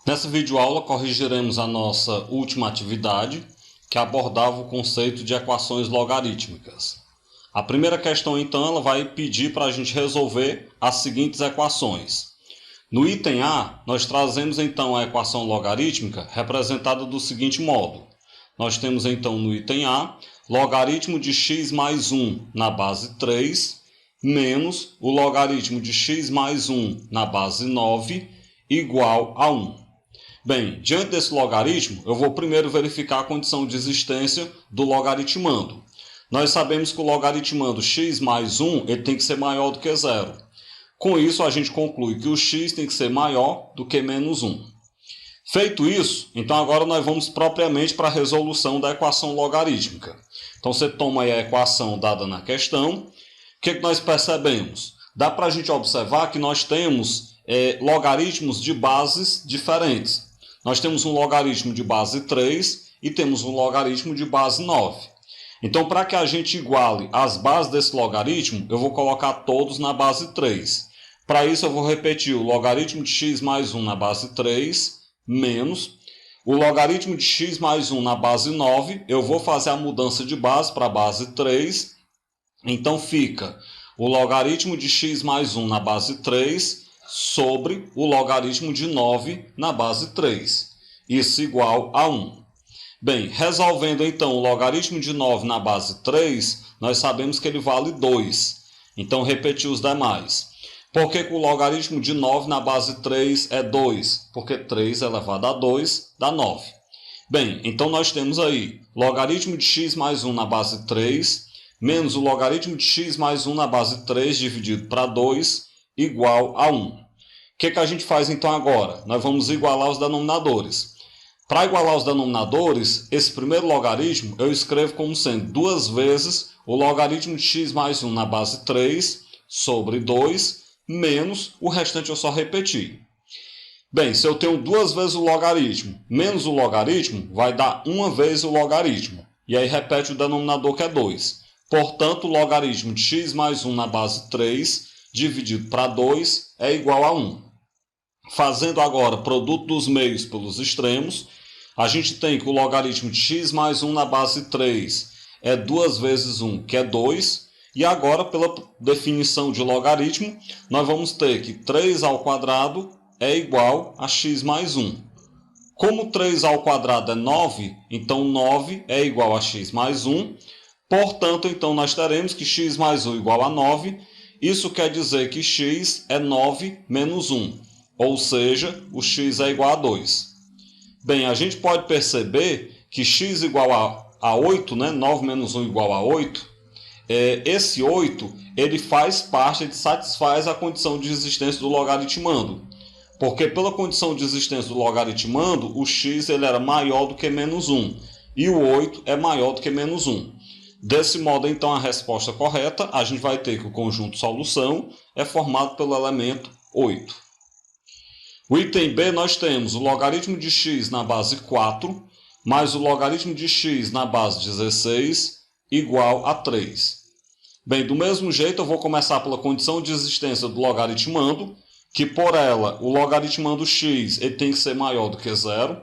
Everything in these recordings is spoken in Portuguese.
Nessa videoaula corrigiremos a nossa última atividade, que abordava o conceito de equações logarítmicas. A primeira questão, então, ela vai pedir para a gente resolver as seguintes equações. No item A, nós trazemos então a equação logarítmica representada do seguinte modo. Nós temos então no item A, logaritmo de x mais 1 na base 3, menos o logaritmo de x mais 1 na base 9, igual a 1. Bem, diante desse logaritmo, eu vou primeiro verificar a condição de existência do logaritmando. Nós sabemos que o logaritmando x mais 1 ele tem que ser maior do que 0. Com isso, a gente conclui que o x tem que ser maior do que menos 1. Feito isso, então agora nós vamos propriamente para a resolução da equação logarítmica. Então você toma aí a equação dada na questão. O que nós percebemos? Dá para a gente observar que nós temos logaritmos de bases diferentes. Nós temos um logaritmo de base 3 e temos um logaritmo de base 9. Então, para que a gente iguale as bases desse logaritmo, eu vou colocar todos na base 3. Para isso, eu vou repetir o logaritmo de x mais 1 na base 3, menos o logaritmo de x mais 1 na base 9. Eu vou fazer a mudança de base para a base 3. Então, fica o logaritmo de x mais 1 na base 3 sobre o logaritmo de 9 na base 3. Isso igual a 1. Bem, resolvendo então o logaritmo de 9 na base 3, nós sabemos que ele vale 2. Então, repetir os demais. Por que o logaritmo de 9 na base 3 é 2? Porque 3 elevado a 2 dá 9. Bem, então nós temos aí logaritmo de x mais 1 na base 3, menos o logaritmo de x mais 1 na base 3 dividido para 2, igual a 1. O que a gente faz então agora? Nós vamos igualar os denominadores. Para igualar os denominadores, esse primeiro logaritmo eu escrevo como sendo 2 vezes o logaritmo de x mais 1 na base 3 sobre 2, menos o restante eu só repetir. Bem, se eu tenho 2 vezes o logaritmo menos o logaritmo, vai dar 1 vez o logaritmo. E aí repete o denominador que é 2. Portanto, o logaritmo de x mais 1 na base 3 dividido para 2 é igual a 1. Fazendo agora produto dos meios pelos extremos, a gente tem que o logaritmo de x mais 1 na base 3 é 2 vezes 1, que é 2. E agora, pela definição de logaritmo, nós vamos ter que 3 ao quadrado é igual a x mais 1. Como 3 ao quadrado é 9, então 9 é igual a x mais 1. Portanto, então nós teremos que x mais 1 igual a 9. Isso quer dizer que x é 9 menos 1. Ou seja, o x é igual a 2. Bem, a gente pode perceber que x igual a 8, né? 9 menos 1 igual a 8. Esse 8 ele faz parte, ele satisfaz a condição de existência do logaritmando. Porque pela condição de existência do logaritmando, o x ele era maior do que menos 1. E o 8 é maior do que menos 1. Desse modo, então, a resposta correta, a gente vai ter que o conjunto solução é formado pelo elemento 8. O item B, nós temos o logaritmo de x na base 4, mais o logaritmo de x na base 16, igual a 3. Bem, do mesmo jeito, eu vou começar pela condição de existência do logaritmando, que por ela, o logaritmando x ele tem que ser maior do que 0.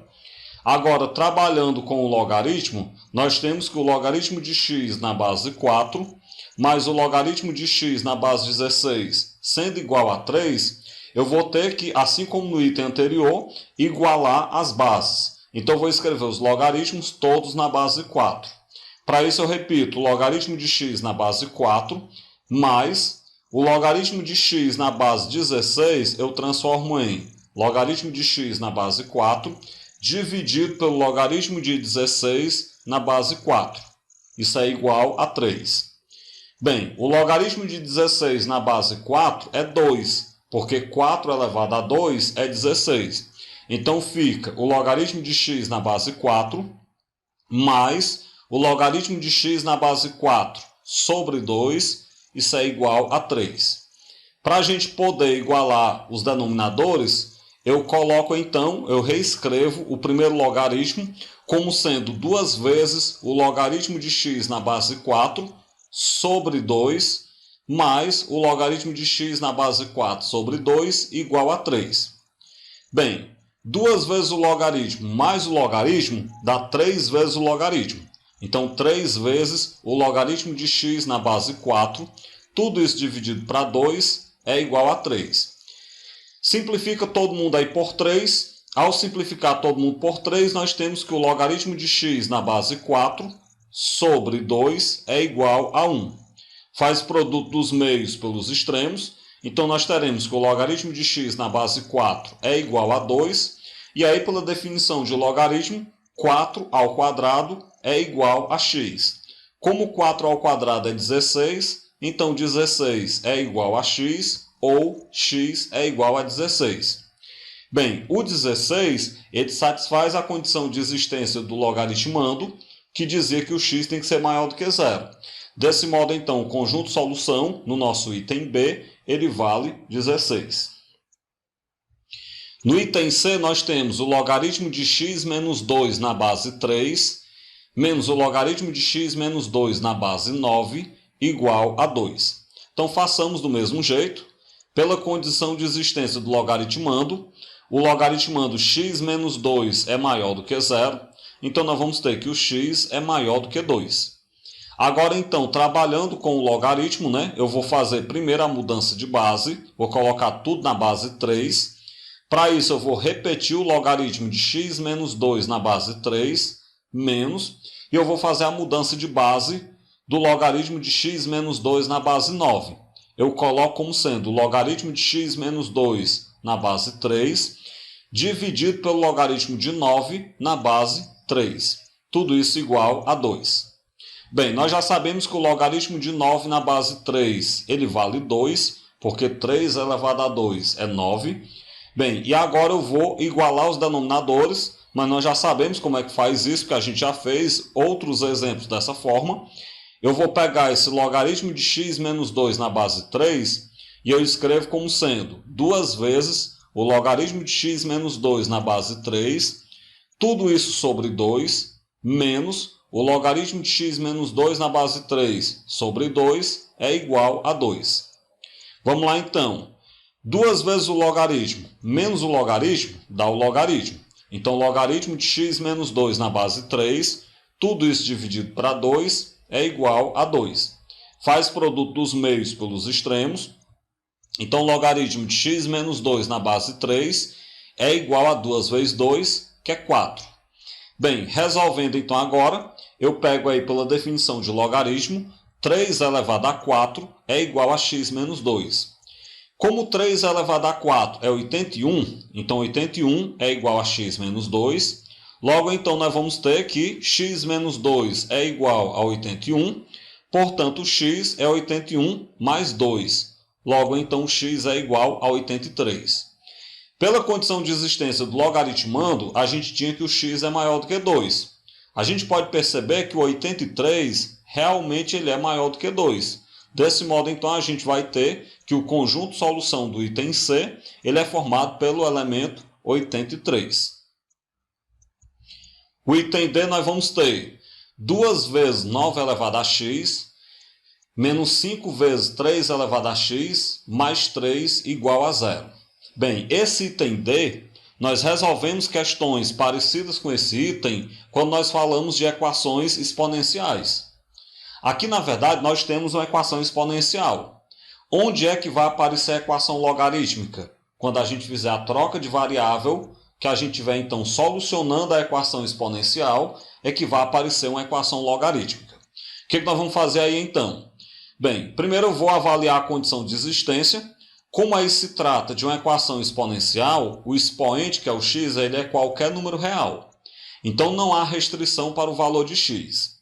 Agora, trabalhando com o logaritmo, nós temos que o logaritmo de x na base 4, mais o logaritmo de x na base 16, sendo igual a 3, eu vou ter que, assim como no item anterior, igualar as bases. Então, eu vou escrever os logaritmos todos na base 4. Para isso, eu repito o logaritmo de x na base 4, mais o logaritmo de x na base 16, eu transformo em logaritmo de x na base 4, dividido pelo logaritmo de 16 na base 4. Isso é igual a 3. Bem, o logaritmo de 16 na base 4 é 2. Porque 4 elevado a 2 é 16. Então, fica o logaritmo de x na base 4 mais o logaritmo de x na base 4 sobre 2. Isso é igual a 3. Para a gente poder igualar os denominadores, eu coloco então, eu reescrevo o primeiro logaritmo como sendo 2 vezes o logaritmo de x na base 4 sobre 2 mais o logaritmo de x na base 4 sobre 2 igual a 3. Bem, 2 vezes o logaritmo mais o logaritmo dá 3 vezes o logaritmo. Então, 3 vezes o logaritmo de x na base 4, tudo isso dividido para 2 é igual a 3. Simplifica todo mundo aí por 3. Ao simplificar todo mundo por 3, nós temos que o logaritmo de x na base 4 sobre 2 é igual a 1. Faz produto dos meios pelos extremos. Então, nós teremos que o logaritmo de x na base 4 é igual a 2. E aí, pela definição de logaritmo, 4 ao quadrado é igual a x. Como 4 ao quadrado é 16, então 16 é igual a x, ou x é igual a 16. Bem, o 16 ele satisfaz a condição de existência do logaritmando, que dizia que o x tem que ser maior do que zero. Desse modo, então, o conjunto solução, no nosso item B, ele vale 16. No item C, nós temos o logaritmo de x menos 2 na base 3, menos o logaritmo de x menos 2 na base 9, igual a 2. Então, façamos do mesmo jeito. Pela condição de existência do logaritmando, o logaritmando x menos 2 é maior do que zero. Então, nós vamos ter que o x é maior do que 2. Agora, então, trabalhando com o logaritmo, eu vou fazer primeiro a mudança de base. Vou colocar tudo na base 3. Para isso, eu vou repetir o logaritmo de x menos 2 na base 3, menos, e eu vou fazer a mudança de base do logaritmo de x menos 2 na base 9. Eu coloco como sendo o logaritmo de x menos 2 na base 3, dividido pelo logaritmo de 9 na base 3. Tudo isso igual a 2. Bem, nós já sabemos que o logaritmo de 9 na base 3 ele vale 2, porque 3 elevado a 2 é 9. Bem, e agora eu vou igualar os denominadores, mas nós já sabemos como é que faz isso, porque a gente já fez outros exemplos dessa forma. Eu vou pegar esse logaritmo de x menos 2 na base 3 e eu escrevo como sendo 2 vezes o logaritmo de x menos 2 na base 3, tudo isso sobre 2, menos o logaritmo de x menos 2 na base 3 sobre 2 é igual a 2. Vamos lá então. 2 vezes o logaritmo menos o logaritmo dá o logaritmo. Então, o logaritmo de x menos 2 na base 3, tudo isso dividido para 2 é igual a 2. Faz produto dos meios pelos extremos. Então, o logaritmo de x menos 2 na base 3 é igual a 2 vezes 2, que é 4. Bem, resolvendo então agora, eu pego aí pela definição de logaritmo, 3 elevado a 4 é igual a x menos 2. Como 3 elevado a 4 é 81, então 81 é igual a x menos 2. Logo, então, nós vamos ter que x menos 2 é igual a 81. Portanto, x é 81 mais 2. Logo, então, x é igual a 83. Pela condição de existência do logaritmando, a gente tinha que o x é maior do que 2. A gente pode perceber que o 83 realmente ele é maior do que 2. Desse modo, então, a gente vai ter que o conjunto solução do item C ele é formado pelo elemento 83. O item D nós vamos ter 2 vezes 9 elevado a x, menos 5 vezes 3 elevado a x, mais 3 igual a 0. Bem, esse item D, nós resolvemos questões parecidas com esse item quando nós falamos de equações exponenciais. Aqui, na verdade, nós temos uma equação exponencial. Onde é que vai aparecer a equação logarítmica? Quando a gente fizer a troca de variável, que a gente estiver, então, solucionando a equação exponencial, é que vai aparecer uma equação logarítmica. O que nós vamos fazer aí, então? Bem, primeiro eu vou avaliar a condição de existência. Como aí se trata de uma equação exponencial, o expoente, que é o x, ele é qualquer número real. Então, não há restrição para o valor de x.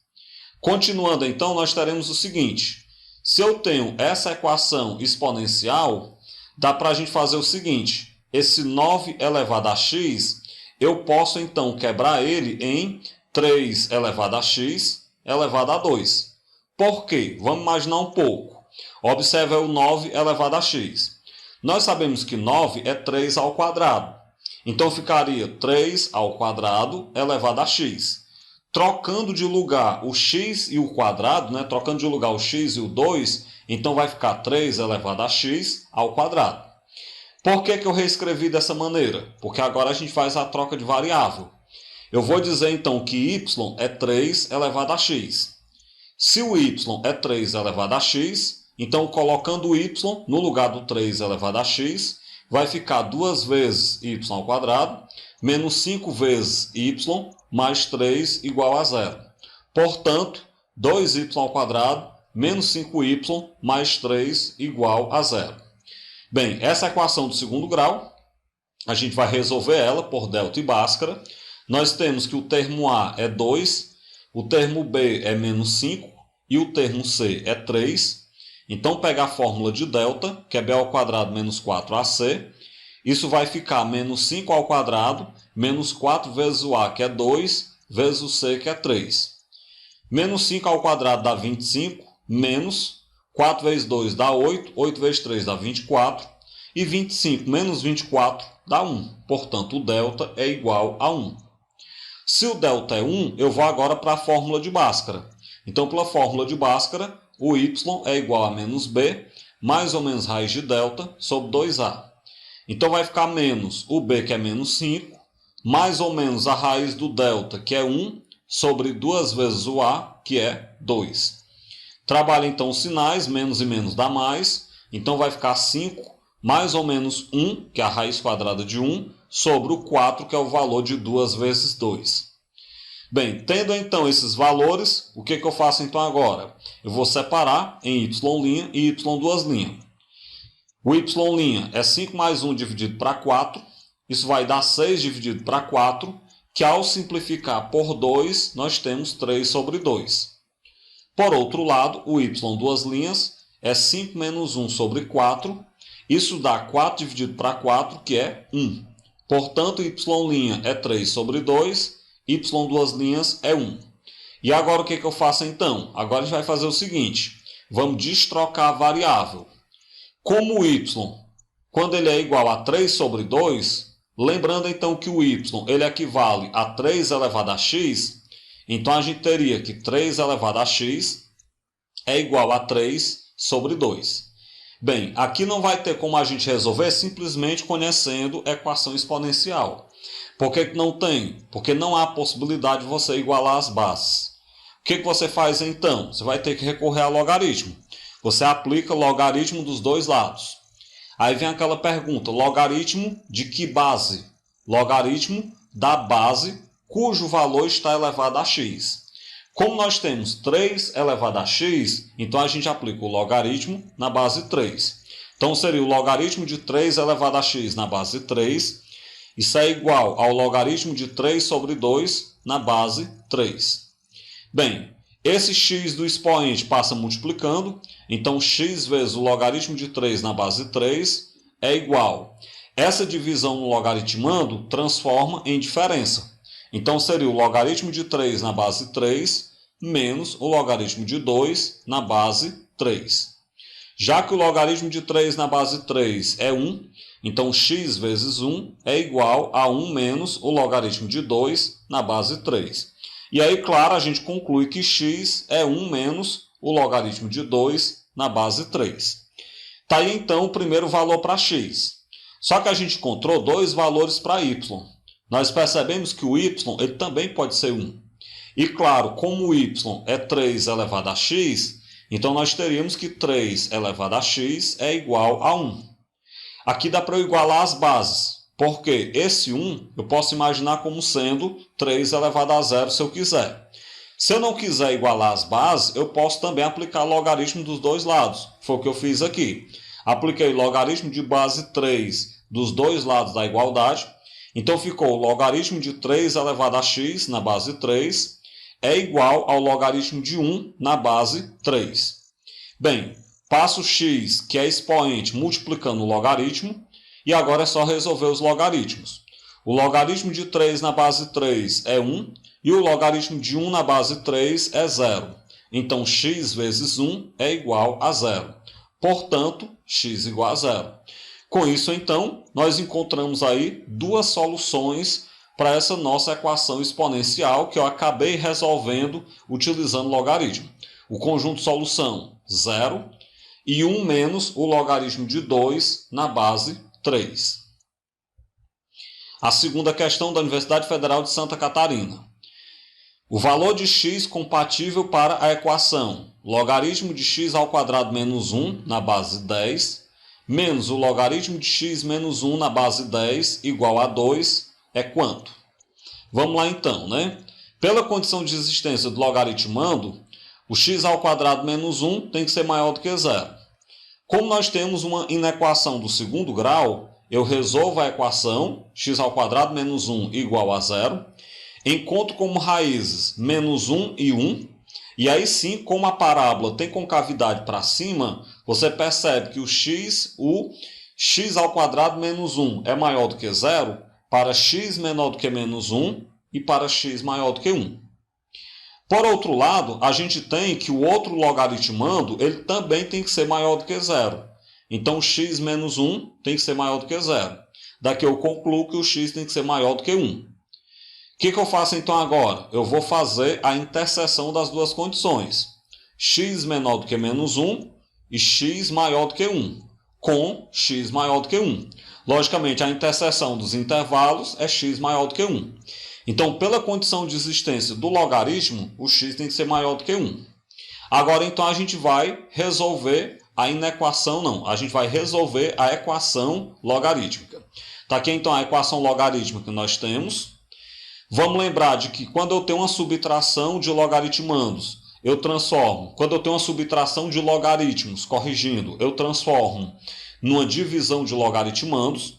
Continuando, então, nós teremos o seguinte. Se eu tenho essa equação exponencial, dá para a gente fazer o seguinte. Esse 9 elevado a x, eu posso, então, quebrar ele em 3 elevado a x elevado a 2. Por quê? Vamos imaginar um pouco. Observe o 9 elevado a x. Nós sabemos que 9 é 3 ao quadrado. Então, ficaria 3 ao quadrado elevado a x. Trocando de lugar o x e o quadrado, trocando de lugar o x e o 2, então vai ficar 3 elevado a x ao quadrado. Por que eu reescrevi dessa maneira? Porque agora a gente faz a troca de variável. Eu vou dizer então que y é 3 elevado a x. Se o y é 3 elevado a x, então colocando o y no lugar do 3 elevado a x, vai ficar 2 vezes y ao quadrado, menos 5 vezes y, mais 3 igual a 0. Portanto, 2y ao quadrado, menos 5y, mais 3 igual a 0. Bem, essa equação do segundo grau, a gente vai resolver ela por delta e Bhaskara. Nós temos que o termo A é 2, o termo B é menos 5 e o termo C é 3. Então, pega a fórmula de delta, que é B ao quadrado menos 4AC. Isso vai ficar menos 5 ao quadrado, menos 4 vezes o A, que é 2, vezes o C, que é 3. Menos 5 ao quadrado dá 25, menos 4 vezes 2 dá 8, 8 vezes 3 dá 24, e 25 menos 24 dá 1. Portanto, o delta é igual a 1. Se o delta é 1, eu vou agora para a fórmula de Bhaskara. Então, pela fórmula de Bhaskara, o y é igual a menos b, mais ou menos raiz de delta, sobre 2a. Então, vai ficar menos o b, que é menos 5, mais ou menos a raiz do delta, que é 1, sobre 2 vezes o a, que é 2. Trabalha então os sinais, menos e menos dá mais, então vai ficar 5 mais ou menos 1, que é a raiz quadrada de 1, sobre o 4, que é o valor de 2 vezes 2. Bem, tendo então esses valores, o que eu faço então agora? Eu vou separar em y' e y'. O y' é 5 mais 1 dividido para 4, isso vai dar 6 dividido para 4, que ao simplificar por 2, nós temos 3 sobre 2. Por outro lado, o y' é 5 menos 1 sobre 4. Isso dá 4 dividido para 4, que é 1. Portanto, y' é 3 sobre 2, y' é 1. E agora o que eu faço então? Agora a gente vai fazer o seguinte. Vamos destrocar a variável. Como o y, quando ele é igual a 3 sobre 2, lembrando então que o y ele equivale a 3 elevado a x, então a gente teria que 3 elevado a x é igual a 3 sobre 2. Bem, aqui não vai ter como a gente resolver simplesmente conhecendo equação exponencial. Por que não tem? Porque não há possibilidade de você igualar as bases. O que você faz então? Você vai ter que recorrer a logaritmo. Você aplica logaritmo dos dois lados. Aí vem aquela pergunta, logaritmo de que base? Logaritmo da base cujo valor está elevado a x. Como nós temos 3 elevado a x, então a gente aplica o logaritmo na base 3. Então seria o logaritmo de 3 elevado a x na base 3. Isso é igual ao logaritmo de 3 sobre 2 na base 3. Bem, esse x do expoente passa multiplicando, então x vezes o logaritmo de 3 na base 3 é igual. Essa divisão no logaritmando transforma em diferença. Então seria o logaritmo de 3 na base 3 menos o logaritmo de 2 na base 3. Já que o logaritmo de 3 na base 3 é 1, então x vezes 1 é igual a 1 menos o logaritmo de 2 na base 3. E aí, claro, a gente conclui que x é 1 menos o logaritmo de 2 na base 3. Está aí então o primeiro valor para x. Só que a gente encontrou dois valores para y. Nós percebemos que o y ele também pode ser 1. E claro, como o y é 3 elevado a x, então nós teríamos que 3 elevado a x é igual a 1. Aqui dá para eu igualar as bases, porque esse 1 eu posso imaginar como sendo 3 elevado a 0 se eu quiser. Se eu não quiser igualar as bases, eu posso também aplicar logaritmo dos dois lados. Foi o que eu fiz aqui. Apliquei logaritmo de base 3 dos dois lados da igualdade. Então ficou o logaritmo de 3 elevado a x na base 3 é igual ao logaritmo de 1 na base 3. Bem, passo x, que é expoente, multiplicando o logaritmo, e agora é só resolver os logaritmos. O logaritmo de 3 na base 3 é 1, e o logaritmo de 1 na base 3 é 0. Então, x vezes 1 é igual a 0. Portanto, x igual a 0. Com isso, então, nós encontramos aí duas soluções para essa nossa equação exponencial que eu acabei resolvendo utilizando logaritmo. O conjunto de solução 0 e 1 menos o logaritmo de 2 na base 3. A segunda questão da Universidade Federal de Santa Catarina. O valor de x compatível para a equação logaritmo de x ao quadrado menos 1 na base 10 menos o logaritmo de x menos 1 na base 10 igual a 2 é quanto? Vamos lá então, né? Pela condição de existência do logaritmando, o x ao quadrado menos 1 tem que ser maior do que zero. Como nós temos uma inequação do segundo grau, eu resolvo a equação x ao quadrado menos 1 igual a zero, encontro como raízes menos 1 e 1, e aí sim, como a parábola tem concavidade para cima, você percebe que o x ao quadrado menos 1 é maior do que zero para x menor do que menos 1 e para x maior do que 1. Por outro lado, a gente tem que o outro logaritmando ele também tem que ser maior do que zero. Então, x menos 1 tem que ser maior do que zero. Daqui eu concluo que o x tem que ser maior do que 1. O que eu faço então agora? Eu vou fazer a interseção das duas condições. X menor do que menos 1 e x maior do que 1, com x maior do que 1. Logicamente, a interseção dos intervalos é x maior do que 1. Então, pela condição de existência do logaritmo, o x tem que ser maior do que 1. Agora, então, a gente vai resolver a inequação, não. A gente vai resolver a equação logarítmica. Está aqui, então, a equação logarítmica que nós temos. Vamos lembrar de que quando eu tenho uma subtração de logaritmandos, eu transformo. Quando eu tenho uma subtração de logaritmos, corrigindo, eu transformo numa divisão de logaritmandos.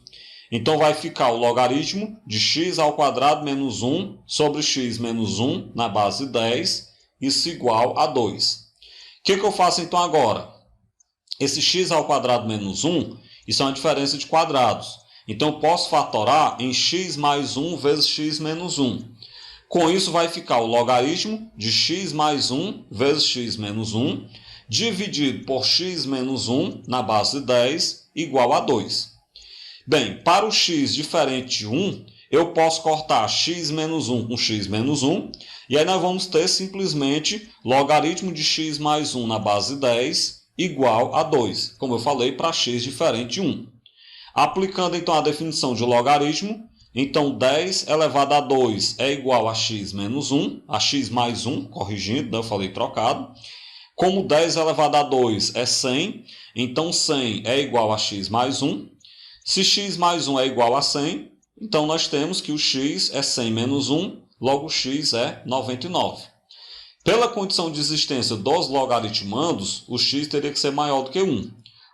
Então vai ficar o logaritmo de x ao quadrado menos 1 sobre x menos 1 na base 10, isso igual a 2. O que eu faço então agora? Esse x ao quadrado menos 1, isso é uma diferença de quadrados. Então eu posso fatorar em x mais 1 vezes x menos 1. Com isso vai ficar o logaritmo de x mais 1 vezes x menos 1, dividido por x menos 1 na base 10, igual a 2. Bem, para o x diferente de 1, eu posso cortar x menos 1 com x menos 1, e aí nós vamos ter simplesmente logaritmo de x mais 1 na base 10 igual a 2, como eu falei, para x diferente de 1. Aplicando então a definição de logaritmo, então 10 elevado a 2 é igual a x menos 1, a x mais 1, corrigindo, né? Eu falei trocado. Como 10 elevado a 2 é 100, então 100 é igual a x mais 1. Se x mais 1 é igual a 100, então nós temos que o x é 100 menos 1, logo x é 99. Pela condição de existência dos logaritmandos, o x teria que ser maior do que 1.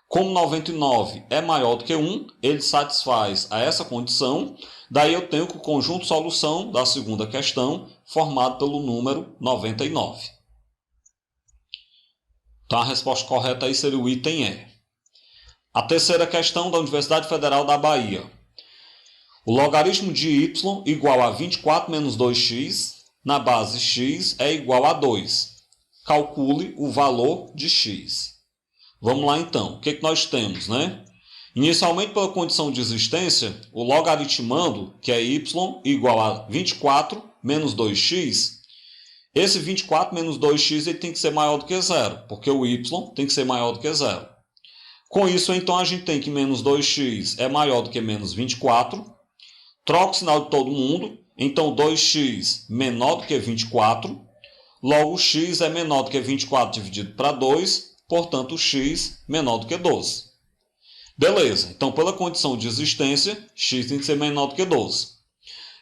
Como 99 é maior do que 1, ele satisfaz a essa condição, daí eu tenho que o conjunto de solução da segunda questão formado pelo número 99. Então a resposta correta aí seria o item E. A terceira questão da Universidade Federal da Bahia. O logaritmo de y igual a 24 menos 2x na base x é igual a 2. Calcule o valor de x. Vamos lá então. O que nós temos, né? Inicialmente, pela condição de existência, o logaritmando, que é y igual a 24 menos 2x, esse 24 menos 2x ele tem que ser maior do que zero, porque o y tem que ser maior do que zero. Com isso, então, a gente tem que menos 2x é maior do que menos 24. Troca o sinal de todo mundo. Então, 2x menor do que 24. Logo, x é menor do que 24 dividido para 2. Portanto, x menor do que 12. Beleza. Então, pela condição de existência, x tem que ser menor do que 12.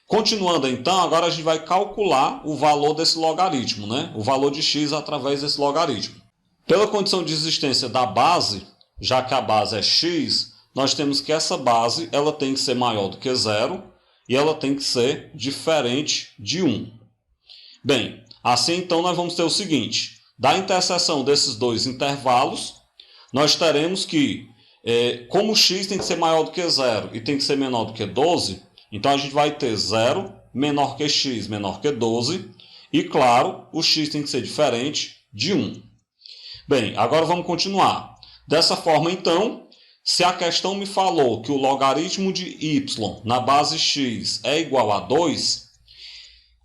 Continuando, então, agora a gente vai calcular o valor desse logaritmo, né? O valor de x através desse logaritmo. Pela condição de existência da base, já que a base é x, nós temos que essa base ela tem que ser maior do que zero e ela tem que ser diferente de 1. Bem, assim então nós vamos ter o seguinte, da interseção desses dois intervalos, nós teremos que, como x tem que ser maior do que zero e tem que ser menor do que 12, então a gente vai ter 0 menor que x menor que 12 e, claro, o x tem que ser diferente de 1. Bem, agora vamos continuar. Dessa forma, então, se a questão me falou que o logaritmo de y na base x é igual a 2,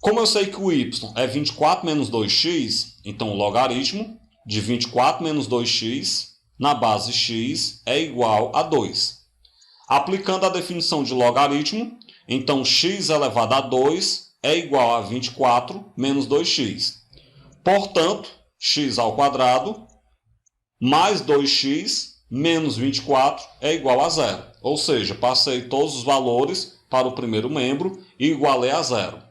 como eu sei que o y é 24 menos 2x, então o logaritmo de 24 menos 2x na base x é igual a 2. Aplicando a definição de logaritmo, então x elevado a 2 é igual a 24 menos 2x. Portanto, x ao quadrado mais 2x menos 24 é igual a zero. Ou seja, passei todos os valores para o primeiro membro e igualei a zero.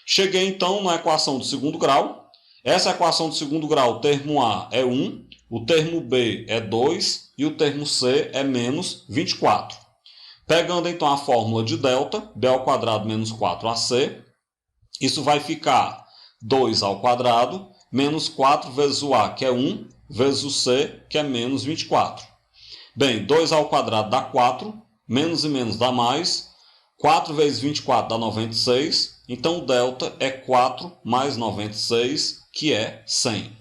Cheguei então na equação do segundo grau. Essa equação do segundo grau, o termo A é 1, o termo B é 2 e o termo C é menos 24. Pegando então a fórmula de delta, b ao quadrado menos 4ac, isso vai ficar 2 ao quadrado menos 4 vezes o a, que é 1, vezes o c, que é menos 24. Bem, 2 ao quadrado dá 4, menos e menos dá mais, 4 vezes 24 dá 96, então o delta é 4 mais 96, que é 100.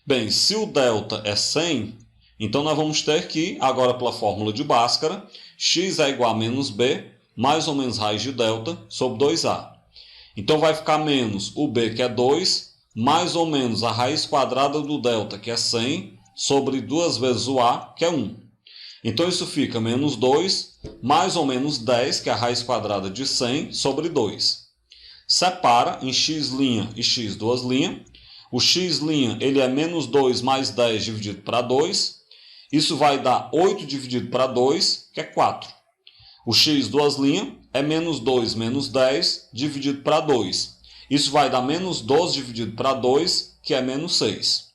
Bem, se o delta é 100, então nós vamos ter que, agora pela fórmula de Bhaskara, x é igual a menos b, mais ou menos raiz de delta, sobre 2a. Então vai ficar menos o b, que é 2, mais ou menos a raiz quadrada do delta, que é 100, sobre 2 vezes o a, que é 1. Então isso fica menos 2, mais ou menos 10, que é a raiz quadrada de 100, sobre 2. Separa em x' e x duas linhas. O x' ele é menos 2 mais 10 dividido para 2. Isso vai dar 8 dividido para 2, que é 4. O x duas linhas é menos 2 menos 10 dividido para 2. Isso vai dar menos 12 dividido para 2, que é menos 6.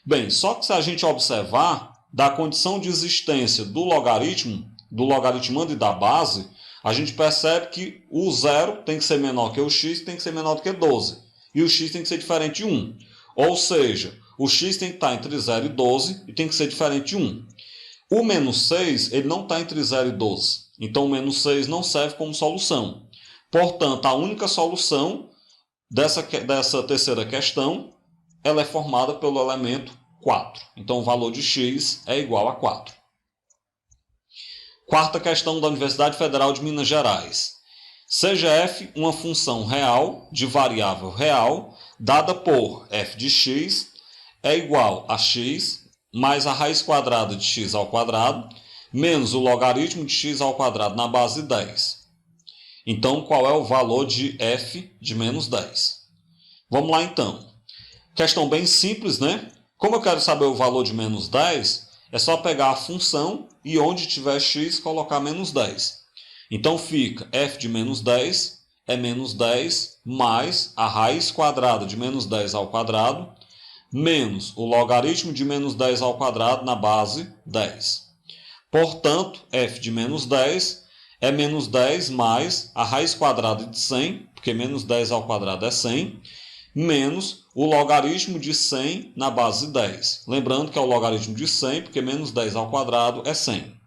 Bem, só que se a gente observar, da condição de existência do logaritmando e da base, a gente percebe que o zero tem que ser menor que o x, tem que ser menor do que 12. E o x tem que ser diferente de 1. Ou seja, o x tem que estar entre 0 e 12 e tem que ser diferente de 1. O menos 6 ele não está entre 0 e 12. Então o menos 6 não serve como solução. Portanto, a única solução dessa terceira questão ela é formada pelo elemento 4. Então o valor de x é igual a 4. Quarta questão da Universidade Federal de Minas Gerais. Seja f uma função real de variável real dada por f de x é igual a x mais a raiz quadrada de x ao quadrado menos o logaritmo de x ao quadrado na base 10. Então, qual é o valor de f de menos 10? Vamos lá então. Questão bem simples, né? Como eu quero saber o valor de menos 10, é só pegar a função e onde tiver x colocar menos 10. Então fica f de menos 10 é menos 10 mais a raiz quadrada de menos 10 ao quadrado menos o logaritmo de menos 10 ao quadrado na base 10. Portanto, f de menos 10 é menos 10 mais a raiz quadrada de 100, porque menos 10 ao quadrado é 100, menos o logaritmo de 100 na base 10. Lembrando que é o logaritmo de 100, porque menos 10 ao quadrado é 100.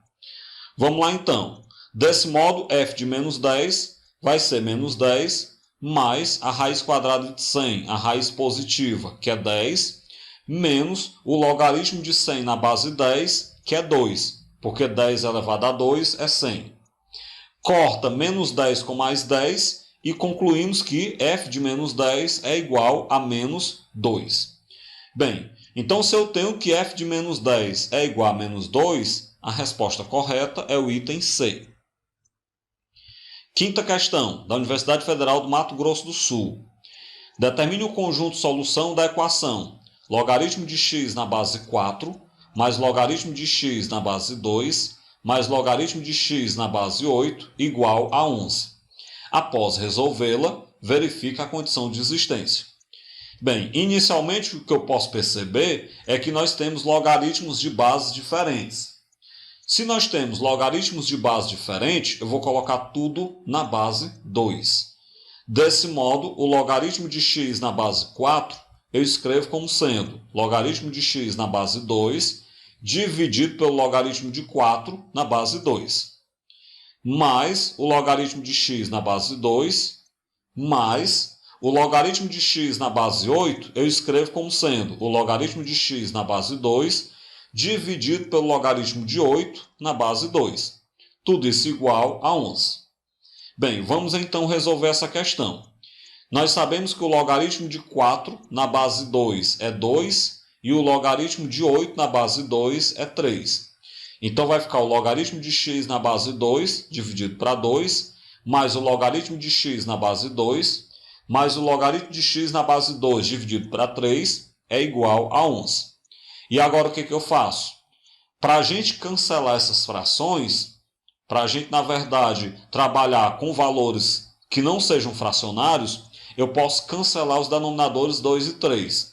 Vamos lá então. Desse modo, f de menos 10 vai ser menos 10 mais a raiz quadrada de 100, a raiz positiva, que é 10, menos o logaritmo de 100 na base 10, que é 2, porque 10 elevado a 2 é 100. Corta menos 10 com mais 10 e concluímos que f de menos 10 é igual a menos 2. Bem, então se eu tenho que f de menos 10 é igual a menos 2, a resposta correta é o item C. Quinta questão, da Universidade Federal do Mato Grosso do Sul. Determine o conjunto solução da equação logaritmo de x na base 4, mais logaritmo de x na base 2, mais logaritmo de x na base 8, igual a 11. Após resolvê-la, verifica a condição de existência. Bem, inicialmente o que eu posso perceber é que nós temos logaritmos de bases diferentes. Se nós temos logaritmos de base diferente, eu vou colocar tudo na base 2. Desse modo, o logaritmo de x na base 4, eu escrevo como sendo logaritmo de x na base 2, dividido pelo logaritmo de 4 na base 2. Mais o logaritmo de x na base 2, mais o logaritmo de x na base 8, eu escrevo como sendo o logaritmo de x na base 2, dividido pelo logaritmo de 8 na base 2. Tudo isso igual a 11. Bem, vamos então resolver essa questão. Nós sabemos que o logaritmo de 4 na base 2 é 2 e o logaritmo de 8 na base 2 é 3. Então vai ficar o logaritmo de x na base 2 dividido para 2, mais o logaritmo de x na base 2, mais o logaritmo de x na base 2 dividido para 3 é igual a 11. E agora o que eu faço? Para a gente cancelar essas frações, para a gente, na verdade, trabalhar com valores que não sejam fracionários, eu posso cancelar os denominadores 2 e 3.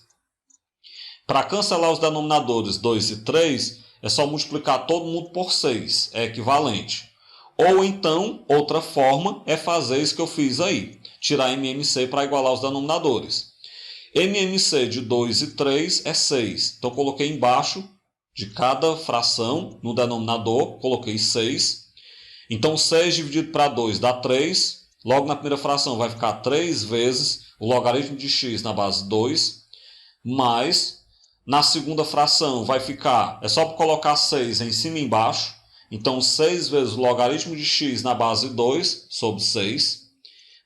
Para cancelar os denominadores 2 e 3, é só multiplicar todo mundo por 6, é equivalente. Ou então, outra forma é fazer isso que eu fiz aí, tirar MMC para igualar os denominadores. MMC de 2 e 3 é 6, então coloquei embaixo de cada fração, no denominador, coloquei 6. Então 6 dividido para 2 dá 3, logo na primeira fração vai ficar 3 vezes o logaritmo de x na base 2, mais na segunda fração vai ficar, é só colocar 6 em cima e embaixo, então 6 vezes o logaritmo de x na base 2 sobre 6,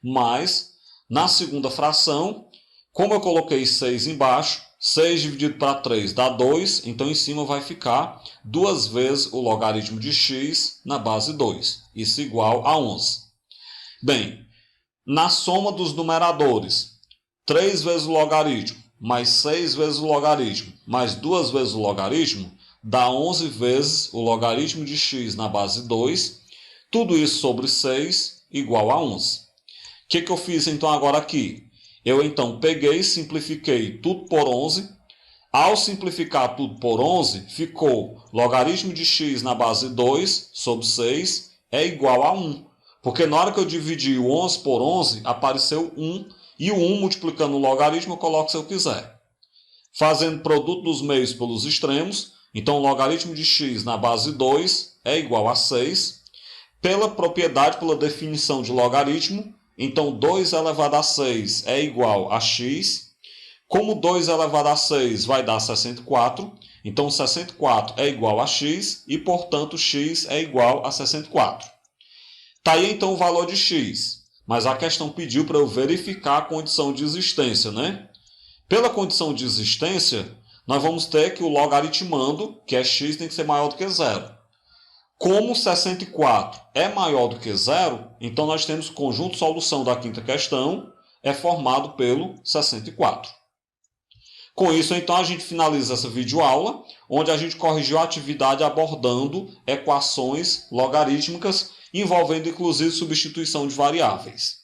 mais na segunda fração, como eu coloquei 6 embaixo, 6 dividido para 3 dá 2, então em cima vai ficar 2 vezes o logaritmo de x na base 2, isso igual a 11. Bem, na soma dos numeradores, 3 vezes o logaritmo, mais 6 vezes o logaritmo, mais 2 vezes o logaritmo, dá 11 vezes o logaritmo de x na base 2, tudo isso sobre 6 igual a 11. O que eu fiz então agora aqui? Eu então peguei e simplifiquei tudo por 11. Ao simplificar tudo por 11, ficou logaritmo de x na base 2 sobre 6 é igual a 1. Porque na hora que eu dividi o 11 por 11, apareceu 1. E o 1 multiplicando o logaritmo eu coloco se eu quiser. Fazendo produto dos meios pelos extremos, então o logaritmo de x na base 2 é igual a 6. Pela propriedade, pela definição de logaritmo, então 2 elevado a 6 é igual a x. Como 2 elevado a 6 vai dar 64, então 64 é igual a x e, portanto, x é igual a 64. Está aí então o valor de x, mas a questão pediu para eu verificar a condição de existência, né? Pela condição de existência, nós vamos ter que o logaritmando, que é x, tem que ser maior do que zero. Como 64 é maior do que zero, então nós temos o conjunto de solução da quinta questão é formado pelo 64. Com isso, então, a gente finaliza essa videoaula, onde a gente corrigiu a atividade abordando equações logarítmicas, envolvendo inclusive substituição de variáveis.